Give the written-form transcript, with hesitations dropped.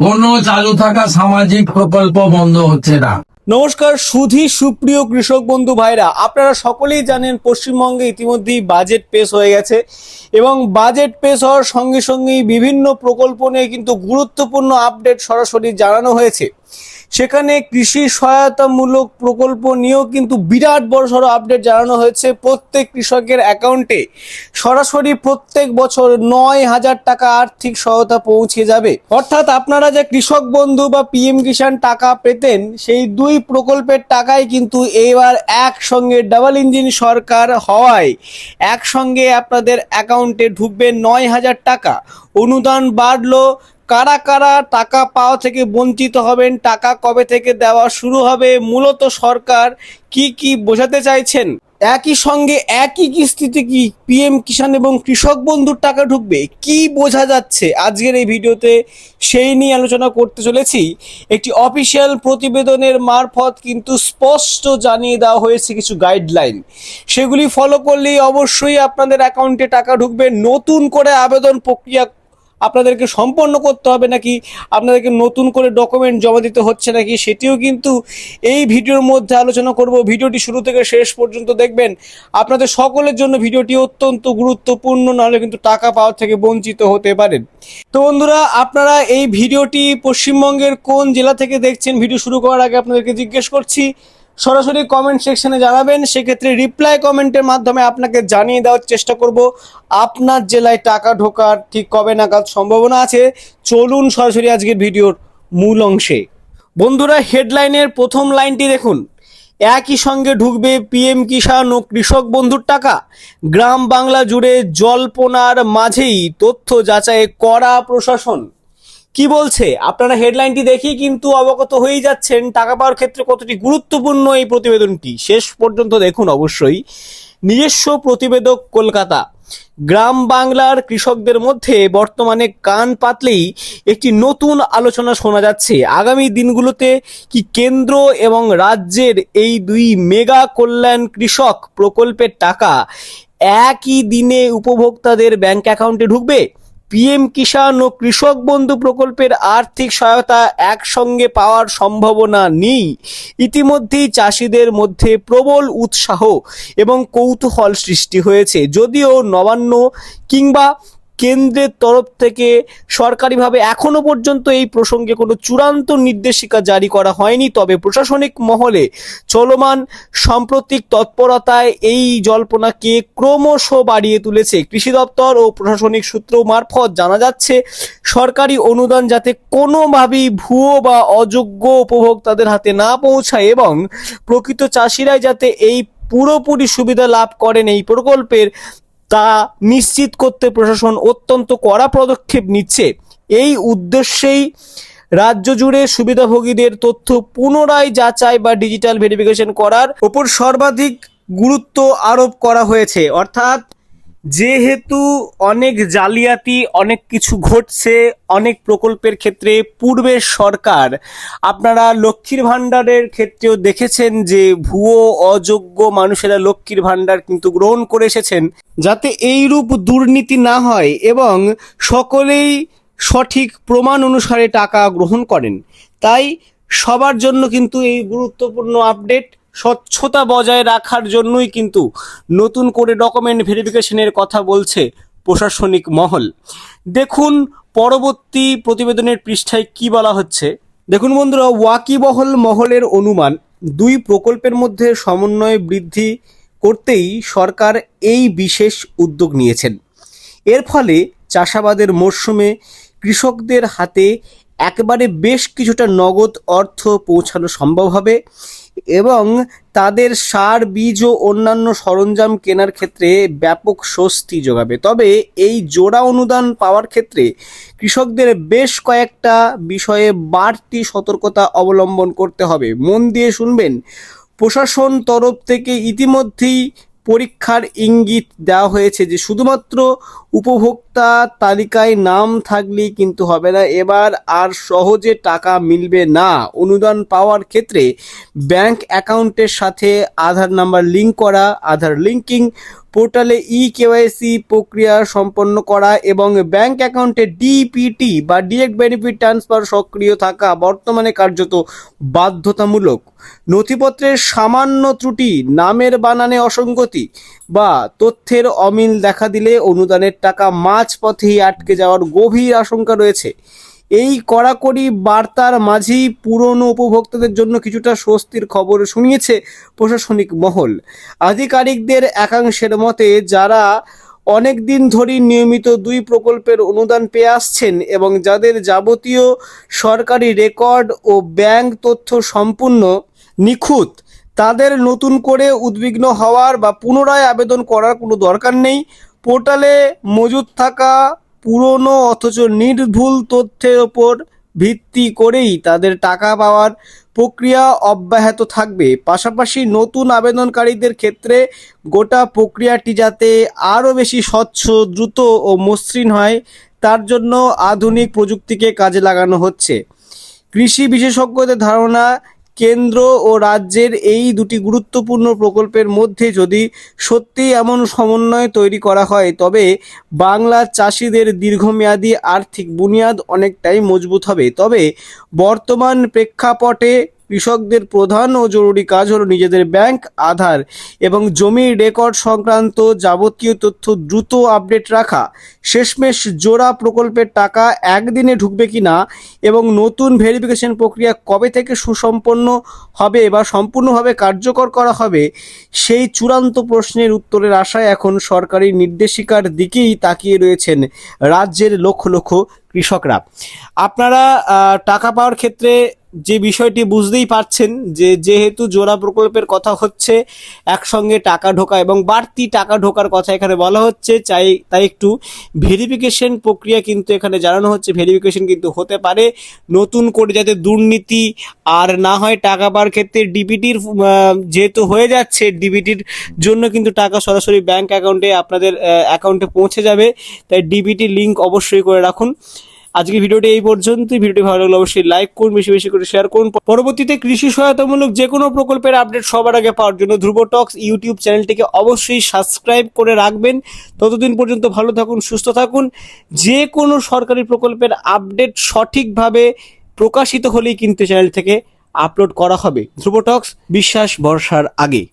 কোন চালু থাকা সামাজিক প্রকল্প বন্ধ হচ্ছে না। নমস্কার সুপ্রিয় কৃষক বন্ধু ভাইরা, আপনারা সকলেই জানেন পশ্চিমবঙ্গে ইতিমধ্যেই বাজেট পেশ হয়ে গেছে এবং বাজেট পেশ হওয়ার সঙ্গে সঙ্গেই বিভিন্ন প্রকল্প নিয়ে কিন্তু গুরুত্বপূর্ণ আপডেট সরাসরি জানানো হয়েছে। সেখানে কৃষি সহায়তামূলক প্রকল্প নিয়েও কিন্তু বিরাট বড়সড় আপডেট জানানো হয়েছে। প্রত্যেক কৃষকের অ্যাকাউন্টে সরাসরি প্রত্যেক বছর 9,000 টাকা আর্থিক সহায়তা পৌঁছে যাবে। অর্থাৎ আপনারা যে কৃষক বন্ধু বা পিএম কিষাণ টাকা পেতেন, সেই দুই প্রকল্পের টাকাই কিন্তু এবার একসঙ্গে ডাবল ইঞ্জিন সরকার হওয়ায় একসঙ্গে আপনাদের অ্যাকাউন্টে ঢুকবে 9,000 টাকা। অনুদান বাড়লো। কারা কারা টাকা পাওয়া থেকে বঞ্চিত হবেন, টাকা কবে থেকে দেওয়া শুরু হবে, মূলত সরকার কি বোঝাতে চাইছেন, একই সঙ্গে একই কিস্তিতে কি পিএম কিষাণ এবং কৃষক বন্ধুর টাকা ঢুকবে, কি বোঝা যাচ্ছে আজকের এই ভিডিওতে সেই নিয়ে আলোচনা করতে চলেছি। একটি অফিসিয়াল প্রতিবেদনের মারফত কিন্তু স্পষ্ট জানিয়ে দেওয়া হয়েছে কিছু গাইডলাইন, সেগুলি ফলো করলেই অবশ্যই আপনাদের অ্যাকাউন্টে টাকা ঢুকবে। নতুন করে আবেদন প্রক্রিয়া আপনাদেরকে সম্পন্ন করতে হবে নাকি আপনাদেরকে নতুন করে ডকুমেন্ট জমা দিতে হচ্ছে নাকি, সেটিও কিন্তু এই ভিডিওর মধ্যে আলোচনা করব। ভিডিওটি শুরু থেকে শেষ পর্যন্ত দেখবেন, আপনাদের সকলের জন্য ভিডিওটি অত্যন্ত গুরুত্বপূর্ণ, নাহলে কিন্তু টাকা পাওয়া থেকে বঞ্চিত হতে পারেন। তো বন্ধুরা, আপনারা এই ভিডিওটি পশ্চিমবঙ্গের কোন জেলা থেকে দেখছেন, ভিডিও শুরু করার আগে আপনাদেরকে জিজ্ঞেস করছি সরাসরি কমেন্ট সেকশনে জানাবেন। সেক্ষেত্রে রিপ্লাই কমেন্টের মাধ্যমে আপনাকে জানিয়ে দেওয়ার চেষ্টা করব আপনার জেলায় টাকা ঢোকার ঠিক কবে নাগাদ সম্ভাবনা আছে। চলুন সরাসরি আজকের ভিডিওর মূল অংশে। বন্ধুরা, হেডলাইনের প্রথম লাইনটি দেখুন, একই সঙ্গে ঢুকবে পিএম কিষাণ ও কৃষক বন্ধুর টাকা। গ্রাম বাংলা জুড়ে জল্পনার মাঝেই তথ্য যাচাই করা প্রশাসন। কি বলছে আপনারা হেডলাইনটি দেখেই কিন্তু অবগত হয়ে যাচ্ছেন টাকা পাওয়ার ক্ষেত্রে কতটি গুরুত্বপূর্ণ এই প্রতিবেদনটি। শেষ পর্যন্ত দেখুন অবশ্যই। নিজস্ব প্রতিবেদক কলকাতা। গ্রাম বাংলার কৃষকদের মধ্যে বর্তমানে কান পাতলেই একটি নতুন আলোচনা শোনা যাচ্ছে। আগামী দিনগুলোতে কি কেন্দ্র এবং রাজ্যের এই দুই মেগা কল্যাণ কৃষক প্রকল্পের টাকা একই দিনে উপভোক্তাদের ব্যাংক অ্যাকাউন্টে ঢুকবে? পিএম কিষাণ ও কৃষক বন্ধু প্রকল্পের আর্থিক সহায়তা একসঙ্গে পাওয়ার সম্ভাবনা নেই। ইতিমধ্যেই চাষিদের মধ্যে প্রবল উৎসাহ এবং কৌতূহল সৃষ্টি হয়েছে। যদিও নবান্ন কিংবা কেন্দ্রের তরফ থেকে সরকারিভাবে এখনো পর্যন্ত এই প্রসঙ্গে কোনো চূড়ান্ত নির্দেশিকা জারি করা হয়নি, তবে প্রশাসনিক মহলে চলমান সাম্প্রতিক তৎপরতায় এই জল্পনাকে ক্রমশ বাড়িয়ে তুলেছে। কৃষি দপ্তর ও প্রশাসনিক সূত্র মারফত জানা যাচ্ছে, সরকারি অনুদান যাতে কোনোভাবেই ভুয়ো বা অযোগ্য উপভোক্তাদের হাতে না পৌঁছায় এবং প্রকৃত চাষিরাই যাতে এই পুরোপুরি সুবিধা লাভ করেন এই প্রকল্পের, তা নিশ্চিত করতে প্রশাসন অত্যন্ত কড়া পদক্ষেপ নিচ্ছে। এই উদ্দেশ্যেই রাজ্য জুড়ে সুবিধাভোগীদের তথ্য পুনরায় যাচাই বা ডিজিটাল ভেরিফিকেশন করার উপর সর্বাধিক গুরুত্ব আরোপ করা হয়েছে। অর্থাৎ যেহেতু অনেক জালিয়াতি, অনেক কিছু ঘটছে অনেক প্রকল্পের ক্ষেত্রে, পূর্বের সরকার আপনারা লক্ষ্মীর ভাণ্ডারের ক্ষেত্রেও দেখেছেন যে ভুয়ো অযোগ্য মানুষেরা লক্ষ্মীর ভাণ্ডার কিন্তু গ্রহণ করে এসেছেন, যাতে এইরূপ দুর্নীতি না হয় এবং সকলেই সঠিক প্রমাণ অনুসারে টাকা গ্রহণ করেন। তাই সবার জন্য কিন্তু এই গুরুত্বপূর্ণ আপডেট। স্বচ্ছতা বজায় রাখার জন্যই কিন্তু নতুন করে ডকুমেন্ট ভেরিফিকেশনের কথা বলছে প্রশাসনিক মহল। দেখুন পরবর্তী প্রতিবেদনের পৃষ্ঠায় কি বলা হচ্ছে। দেখুন বন্ধুরা, ওয়াকিবহল মহলের অনুমান, দুই প্রকল্পের মধ্যে সমন্বয় বৃদ্ধি করতেই সরকার এই বিশেষ উদ্যোগ নিয়েছেন। এর ফলে চাষাবাদের মরশুমে কৃষকদের হাতে একবারে বেশ কিছুটা নগদ অর্থ পৌঁছানো সম্ভব হবে এবং তাদের সার, বীজ ও অন্যান্য সরঞ্জাম কেনার ক্ষেত্রে ব্যাপক স্বস্তি যোগাবে। তবে এই জোড়া অনুদান পাওয়ার ক্ষেত্রে কৃষকদের বেশ কয়েকটা বিষয়ে বাড়তি সতর্কতা অবলম্বন করতে হবে। মন দিয়ে শুনবেন। প্রশাসন তরফ থেকে ইতিমধ্যেই পরীক্ষার ইঙ্গিত দেওয়া হয়েছে যে শুধুমাত্র উপভোক্তা তালিকায় নাম থাকলেই কিন্তু হবে না, এবার আর সহজে টাকা মিলবে না। অনুদান পাওয়ার ক্ষেত্রে ব্যাংক অ্যাকাউন্টের সাথে আধার নাম্বার লিঙ্ক করা, আধার লিঙ্কিং পোর্টালে কেওয়াইসি প্রক্রিয়া সম্পন্ন করা এবং ব্যাংক অ্যাকাউন্টে ডিপিটি বা ডিরেক্ট বেনিফিট ট্রান্সফার সক্রিয় থাকা বর্তমানে কার্যত বাধ্যতামূলক। নথিপত্রের সামান্য ত্রুটি, নামের বানানে অসঙ্গতি বা তথ্যের অমিল দেখা দিলে অনুদানের টাকা মাঝপথেই আটকে যাওয়ার গভীর আশঙ্কা রয়েছে। এই কড়াকড়ি বার্তার মাঝেই পুরনো উপভোক্তাদের জন্য কিছুটা স্বস্তির খবর শুনিয়েছে প্রশাসনিক মহল। আধিকারিকদের একাংশের মতে, যারা অনেক দিন ধরেই নিয়মিত 2 প্রকল্পের অনুদান পেয়ে আসছেন এবং যাদের যাবতীয় সরকারি রেকর্ড ও ব্যাংক তথ্য সম্পূর্ণ নিখুঁত, তাদের নতুন করে উদ্বিগ্ন হওয়ার বা পুনরায় আবেদন করার কোনো দরকার নেই। পোর্টালে মজুদ থাকা পুরনো অথচ নির্ভুল তথ্যের ওপর ভিত্তি করেই তাদের টাকা পাওয়ার প্রক্রিয়া অব্যাহত থাকবে। পাশাপাশি নতুন আবেদনকারীদের ক্ষেত্রে গোটা প্রক্রিয়াটি যাতে আরও বেশি স্বচ্ছ, দ্রুত ও মসৃণ হয়, তার জন্য আধুনিক প্রযুক্তিকে কাজে লাগানো হচ্ছে। কৃষি বিশেষজ্ঞদের ধারণা, কেন্দ্র ও রাজ্যের এই দুটি গুরুত্বপূর্ণ প্রকল্পের মধ্যে যদি সত্যিই এমন সমন্বয় তৈরি করা হয়, তবে বাংলার চাষিদের দীর্ঘমেয়াদী আর্থিক বুনিয়াদ অনেকটাই মজবুত হবে। তবে বর্তমান প্রেক্ষাপটে কৃষকদের প্রধান ও জরুরি কাজ হলো নিজেদের ব্যাংক, আধার এবং জমির রেকর্ড সংক্রান্ত যাবতীয় তথ্য দ্রুত আপডেট রাখা। শেষমেশ জোড়া প্রকল্পের টাকা একদিনে ঢুকবে কিনা এবং নতুন ভেরিফিকেশন প্রক্রিয়া কবে থেকে সুসম্পন্ন হবে বা সম্পূর্ণভাবে কার্যকর করা হবে, সেই চূড়ান্ত প্রশ্নের উত্তরের আশায় এখন সরকারি নির্দেশিকার দিকেই তাকিয়ে রয়েছেন রাজ্যের লক্ষ লক্ষ কৃষকরা। আপনারা টাকা পাওয়ার ক্ষেত্রে যে বিষয়টি বুঝতেই পারছেন যে যেহেতু জোড়া প্রকল্পের কথা হচ্ছে, একসঙ্গে টাকা ঢোকা এবং বাড়তি টাকা ঢোকার কথা এখানে বলা হচ্ছে, তাই একটু ভেরিফিকেশন প্রক্রিয়া কিন্তু এখানে জানানো হচ্ছে। ভেরিফিকেশন কিন্তু হতে পারে, নতুন করে যাতে দুর্নীতি আর না হয়। টাকা পাওয়ার ক্ষেত্রে ডিবিটির যেহেতু হয়ে যাচ্ছে, ডিবিটির জন্য কিন্তু টাকা সরাসরি ব্যাংক অ্যাকাউন্টে আপনাদের অ্যাকাউন্টে পৌঁছে যাবে, তাই ডিবিটির লিঙ্ক অবশ্যই করে রাখুন। আজকে ভিডিওটি এই পর্যন্তই। ভিডিওটি ভালো লাগলে অবশ্যই লাইক করুন, বেশি বেশি করে শেয়ার করুন। পরবর্তীতে কৃষি সহায়তামূলক যে কোনো প্রকল্পের আপডেট সবার আগে পাওয়ার জন্য ধ্রুব টক্স ইউটিউব চ্যানেলটিকে অবশ্যই সাবস্ক্রাইব করে রাখবেন। ততদিন পর্যন্ত ভালো থাকুন, সুস্থ থাকুন। যে কোনো সরকারি প্রকল্পের আপডেট সঠিকভাবে প্রকাশিত হলেই কিন্তু চ্যানেল থেকে আপলোড করা হবে। ধ্রুব টক্স, বিশ্বাস ভরসার আগে।